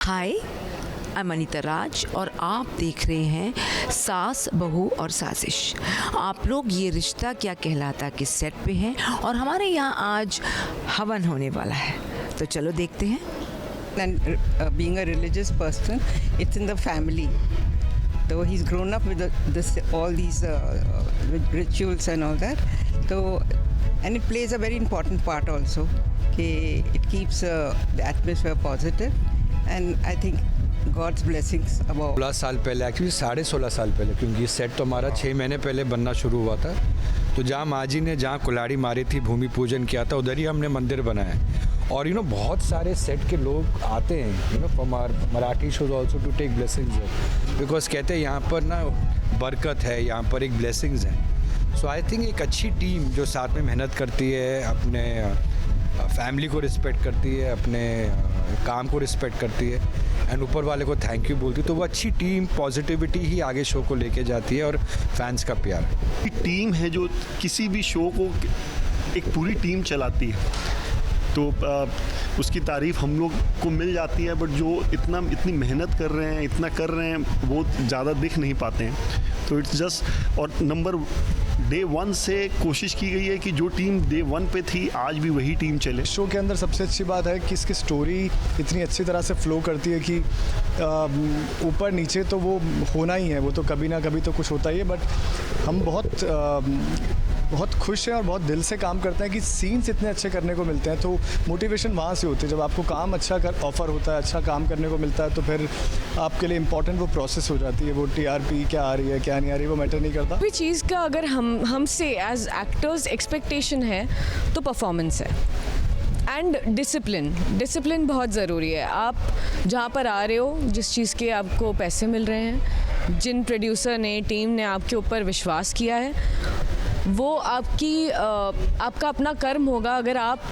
Hi, I am Anita राज और आप देख रहे हैं सास बहू और साजिश। आप लोग ये रिश्ता क्या कहलाता के सेट पे हैं और हमारे यहाँ आज हवन होने वाला है, तो चलो देखते हैं। And being a religious person, it's in the family. So he's grown up with all these rituals and all that. So, and it plays a very important part also. Okay, it keeps the atmosphere positive, and I think God's blessings about. 16 साल पहले, actually 16.5 साल पहले, क्योंकि ये set तो हमारा 6 महीने पहले बनना शुरू हुआ था। तो जहाँ माँ जी ने जहाँ कुल्हाड़ी मारी थी, भूमि पूजन किया था, उधर ही हमने मंदिर बनाया है। और बहुत सारे सेट के लोग आते हैं from Marathi shows also to take blessings है, बिकॉज कहते हैं यहाँ पर ना बरकत है, यहाँ पर एक ब्लेसिंग्स है। सो आई थिंक एक अच्छी टीम जो साथ में मेहनत करती है, अपने फैमिली को रिस्पेक्ट करती है, अपने काम को रिस्पेक्ट करती है एंड ऊपर वाले को थैंक यू बोलती है, तो वो अच्छी टीम पॉजिटिविटी ही आगे शो को लेके जाती है और फैंस का प्यार। टीम है जो किसी भी शो को एक पूरी टीम चलाती है, तो उसकी तारीफ़ हम लोग को मिल जाती है। बट जो इतनी मेहनत कर रहे हैं, इतना कर रहे हैं, वो ज़्यादा दिख नहीं पाते हैं। तो इट्स जस्ट, और नंबर डे 1 से कोशिश की गई है कि जो टीम डे 1 पे थी आज भी वही टीम चले। शो के अंदर सबसे अच्छी बात है कि इसकी स्टोरी इतनी अच्छी तरह से फ्लो करती है कि ऊपर नीचे तो वो होना ही है, वो तो कभी ना कभी तो कुछ होता ही है। बट हम बहुत खुश हैं और बहुत दिल से काम करते हैं कि सीन्स इतने अच्छे करने को मिलते हैं। तो मोटिवेशन वहाँ से होती है, जब आपको काम अच्छा ऑफ़र होता है, अच्छा काम करने को मिलता है, तो फिर आपके लिए इम्पॉर्टेंट वो प्रोसेस हो जाती है। वो TRP क्या आ रही है क्या नहीं आ रही, वो मैटर नहीं करता। कोई चीज़ का अगर हमसे एज एक्टर्स एक्सपेक्टेशन है तो परफॉर्मेंस है एंड डिसिप्लिन बहुत ज़रूरी है। आप जहाँ पर आ रहे हो, जिस चीज़ के आपको पैसे मिल रहे हैं, जिन प्रोड्यूसर ने, टीम ने आपके ऊपर विश्वास किया है, वो आपका अपना कर्म होगा। अगर आप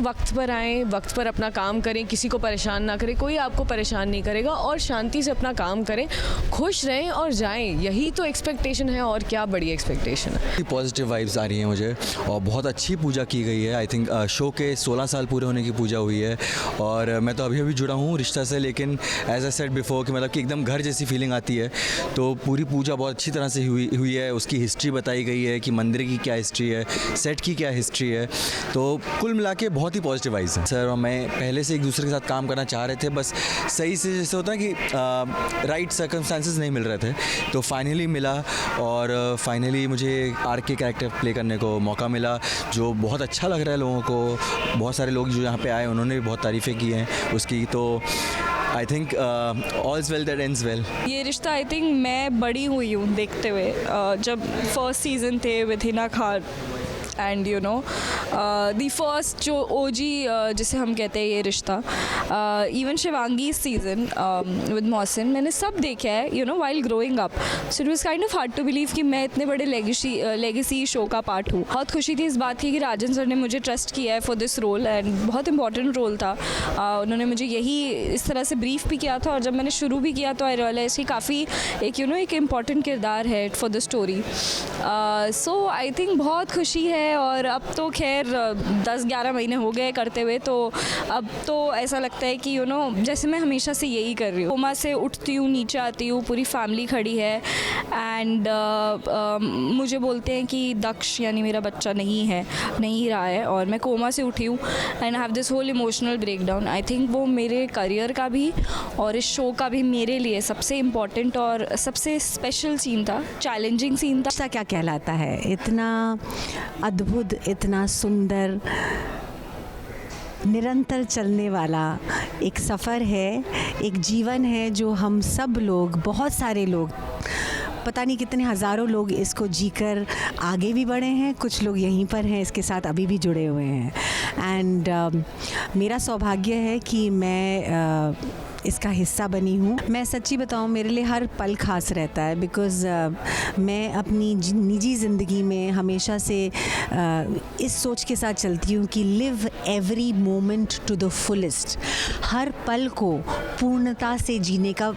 वक्त पर आएँ, वक्त पर अपना काम करें, किसी को परेशान ना करें, कोई आपको परेशान नहीं करेगा, और शांति से अपना काम करें, खुश रहें और जाएं, यही तो एक्सपेक्टेशन है। और क्या बड़ी एक्सपेक्टेशन है। पॉजिटिव वाइब्स आ रही हैं मुझे, और बहुत अच्छी पूजा की गई है। आई थिंक शो के 16 साल पूरे होने की पूजा हुई है, और मैं तो अभी जुड़ा हूँ रिश्ता से, लेकिन एज आई सेड बिफोर कि मतलब कि एकदम घर जैसी फीलिंग आती है। तो पूरी पूजा बहुत अच्छी तरह से हुई है। उसकी हिस्ट्री बताई गई है कि मंदिर की क्या हिस्ट्री है, सेट की क्या हिस्ट्री है। तो कुल मिला के बहुत ही पॉजिटिव वाइब्स हैं सर। और मैं पहले से एक दूसरे के साथ काम करना चाह रहे थे, बस सही से जैसे होता है कि राइट सर्कमस्टांसेस नहीं मिल रहे थे, तो फाइनली मिला। और फाइनली मुझे आर के कैरेक्टर प्ले करने को मौका मिला, जो बहुत अच्छा लग रहा है लोगों को। बहुत सारे लोग जो यहाँ पे आए उन्होंने भी बहुत तारीफ़ें की हैं उसकी। तो I think all's well that ends well. ये रिश्ता आई थिंक मैं बड़ी हुई हूँ देखते हुए। जब फर्स्ट सीज़न थे with Hina Khan and the first जो OG जिसे हम कहते हैं Yeh Rishta, even Shivangi season with Mohsin, मैंने सब देखा है while growing up. So it was kind of hard to believe कि मैं इतने बड़े लेगेसी शो का पार्ट हूँ। बहुत खुशी थी इस बात की कि राजन सर ने मुझे ट्रस्ट किया है फॉर दिस रोल, एंड बहुत इंपॉर्टेंट रोल था। उन्होंने मुझे यही इस तरह से ब्रीफ भी किया था, और जब मैंने शुरू भी किया तो आई रियलाइज कि काफ़ी एक इम्पॉर्टेंट किरदार है for the story. So I think बहुत खुशी है। और अब तो खैर 10-11 महीने हो गए करते हुए, तो अब तो ऐसा लगता है कि जैसे मैं हमेशा से यही कर रही हूँ। कोमा से उठती हूँ, नीचे आती हूँ, पूरी फैमिली खड़ी है, एंड मुझे बोलते हैं कि दक्ष यानी मेरा बच्चा नहीं रहा है, और मैं कोमा से उठी हूँ and I have this whole emotional breakdown. I think वो मेरे करियर का भी और इस शो का भी मेरे लिए सबसे इम्पॉर्टेंट और सबसे स्पेशल सीन था, चैलेंजिंग सीन था। रिश्ता क्या कहलाता है, इतना अद्भुत, इतना सुंदर, निरंतर चलने वाला एक सफ़र है, एक जीवन है जो हम सब लोग, बहुत सारे लोग, पता नहीं कितने हज़ारों लोग इसको जीकर आगे भी बढ़े हैं। कुछ लोग यहीं पर हैं, इसके साथ अभी भी जुड़े हुए हैं। एंड मेरा सौभाग्य है कि मैं इसका हिस्सा बनी हूँ। मैं सच्ची बताऊँ, मेरे लिए हर पल खास रहता है, बिकॉज़ मैं अपनी निजी ज़िंदगी में हमेशा से इस सोच के साथ चलती हूँ कि live every moment to the fullest. हर पल को पूर्णता से जीने का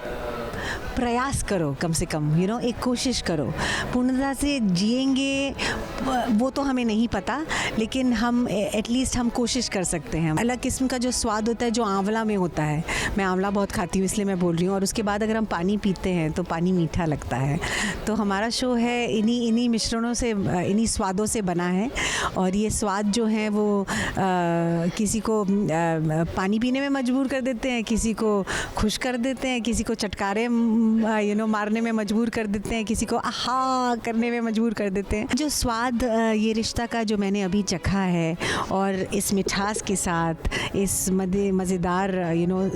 प्रयास करो, कम से कम एक कोशिश करो। पूर्णता से जिएंगे वो तो हमें नहीं पता, लेकिन हम एटलीस्ट हम कोशिश कर सकते हैं। अलग किस्म का जो स्वाद होता है जो आंवला में होता है, मैं आंवला बहुत खाती हूँ इसलिए मैं बोल रही हूँ, और उसके बाद अगर हम पानी पीते हैं तो पानी मीठा लगता है। तो हमारा शो है इन्हीं मिश्रणों से, इन्हीं स्वादों से बना है, और ये स्वाद जो हैं वो किसी को पानी पीने में मजबूर कर देते हैं, किसी को खुश कर देते हैं, किसी को चटकारे मारने में मजबूर कर देते हैं, किसी को आहा करने में मजबूर कर देते हैं। जो स्वाद ये रिश्ता का जो मैंने अभी चखा है, और इस मिठास के साथ, इस मज़ेदार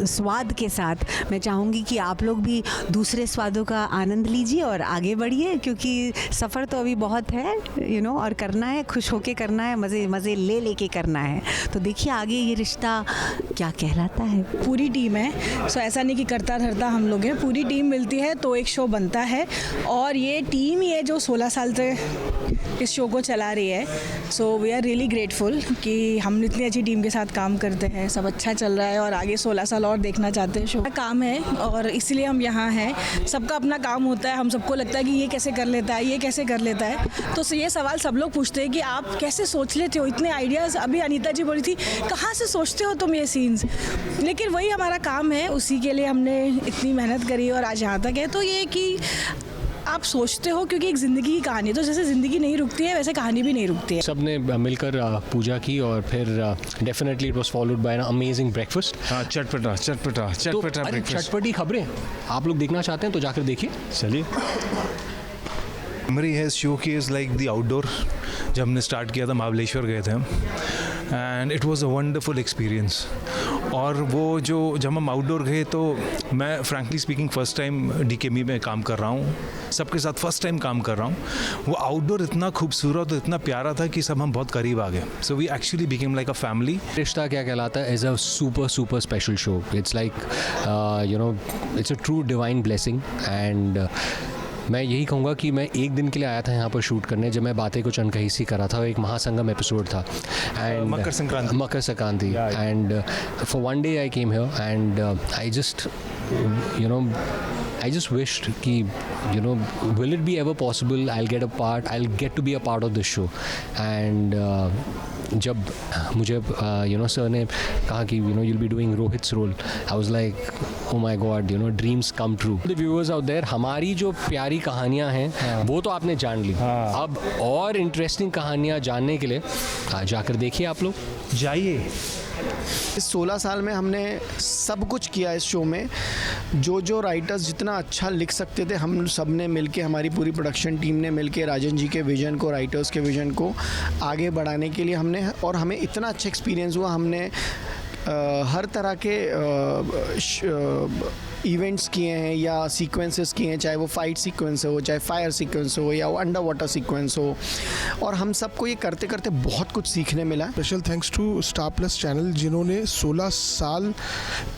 स्वाद के साथ, मैं चाहूँगी कि आप लोग भी दूसरे स्वादों का आनंद लीजिए और आगे बढ़िए, क्योंकि सफ़र तो अभी बहुत है और करना है, खुश होके करना है, मज़े ले करना है। तो देखिए आगे ये रिश्ता क्या कहलाता है। पूरी टीम है, सो ऐसा नहीं कि करता धरता हम लोग हैं, पूरी टीम मिलती है तो एक शो बनता है, और ये टीम ही है जो 16 साल से इस शो को चला रही है। So we are really grateful कि हम इतनी अच्छी टीम के साथ काम करते हैं, सब अच्छा चल रहा है, और आगे 16 साल और देखना चाहते हैं। शो का काम है और इसलिए हम यहाँ हैं। सबका अपना काम होता है, हम सबको लगता है कि ये कैसे कर लेता है, ये कैसे कर लेता है, तो ये सवाल सब लोग पूछते हैं कि आप कैसे सोच लेते हो इतने आइडियाज़। अभी अनीता जी बोली थी कहाँ से सोचते हो तुम ये सीन्स, लेकिन वही हमारा काम है, उसी के लिए हमने इतनी मेहनत करी और आज यहाँ तक है। तो ये कि आप सोचते हो, क्योंकि एक ज़िंदगी की कहानी है, तो जैसे ज़िंदगी नहीं रुकती है वैसे कहानी भी नहीं रुकती है। सब ने मिलकर पूजा की, और फिर definitely it was followed by an amazing breakfast. हाँ, चटपटा ब्रेकफास्ट। चटपटी खबरें आप लोग देखना चाहते हैं तो जाकर देखिए। चलिए। मेमोरी है इस शो की इज़ लाइक द आउटडोर। जब हमने स्टार्ट किया था महाबलेश्वर गए थे हम, and it was a wonderful experience. और वो जब हम आउटडोर गए तो मैं फ्रैंकली स्पीकिंग फ़र्स्ट टाइम डीकेमी में काम कर रहा हूँ, सबके साथ फर्स्ट टाइम काम कर रहा हूँ। वो आउटडोर इतना खूबसूरत और इतना प्यारा था कि सब हम बहुत करीब आ गए। So we actually became like a family. Rishta Kya Kehlata Hai is a super special show. It's like it's a true divine blessing. And मैं यही कहूँगा कि मैं एक दिन के लिए आया था यहाँ पर शूट करने, जब मैं बातें कुछ अनकही सी कर रहा था। एक महासंगम एपिसोड था, and Makar Sankranti, and for one day I came here, and I just wished कि will it be ever possible I'll get to be a part of this show. And जब मुझे सर ने कहा कि you'll be doing Rohit's role, I was like oh my god, dreams come true. The viewers out there, हमारी जो प्यारी कहानियाँ हैं वो तो आपने जान ली। अब और इंटरेस्टिंग कहानियाँ जानने के लिए जाकर देखिए, आप लोग जाइए। इस 16 साल में हमने सब कुछ किया इस शो में। जो राइटर्स जितना अच्छा लिख सकते थे, हम सब ने मिलके, हमारी पूरी प्रोडक्शन टीम ने मिलके राजन जी के विज़न को, राइटर्स के विज़न को आगे बढ़ाने के लिए हमने, और हमें इतना अच्छा एक्सपीरियंस हुआ। हमने हर तरह के इवेंट्स किए हैं या सीक्वेंसेस किए हैं, चाहे वो फाइट सीक्वेंस हो, चाहे फायर सीक्वेंस हो, या वो अंडर वाटर सीक्वेंस हो, और हम सबको ये करते करते बहुत कुछ सीखने मिला। Special thanks to Star Plus channel, जिन्होंने 16 साल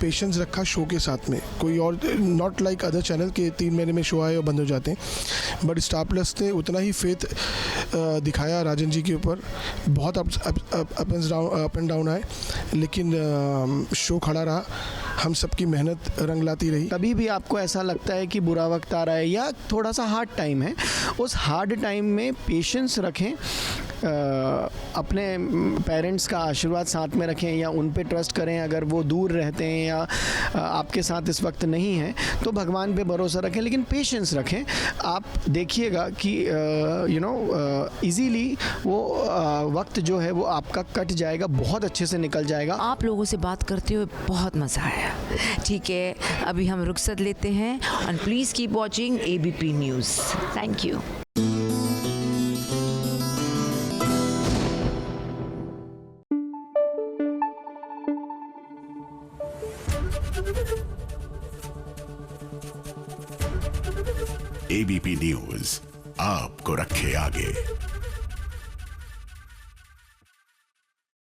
पेशेंस रखा शो के साथ में। कोई और, नॉट लाइक अदर चैनल के 3 महीने में शो आए और बंद हो जाते हैं, बट स्टार प्लस ने उतना ही फेथ दिखाया राजन जी के ऊपर। बहुत अप एंड डाउन आए, लेकिन शो खड़ा रहा, हम सबकी मेहनत रंग लाती रही। कभी भी आपको ऐसा लगता है कि बुरा वक्त आ रहा है या थोड़ा सा हार्ड टाइम है, उस हार्ड टाइम में पेशेंस रखें, अपने पेरेंट्स का आशीर्वाद साथ में रखें, या उन पे ट्रस्ट करें। अगर वो दूर रहते हैं या आपके साथ इस वक्त नहीं है तो भगवान पे भरोसा रखें, लेकिन पेशेंस रखें। आप देखिएगा कि इजीली वो वक्त जो है वो आपका कट जाएगा, बहुत अच्छे से निकल जाएगा। आप लोगों से बात करते हुए बहुत मज़ा आया। ठीक है, अभी हम रुखसत लेते हैं, and please keep watching ABP news. Thank you. ABP news आपको रखे आगे।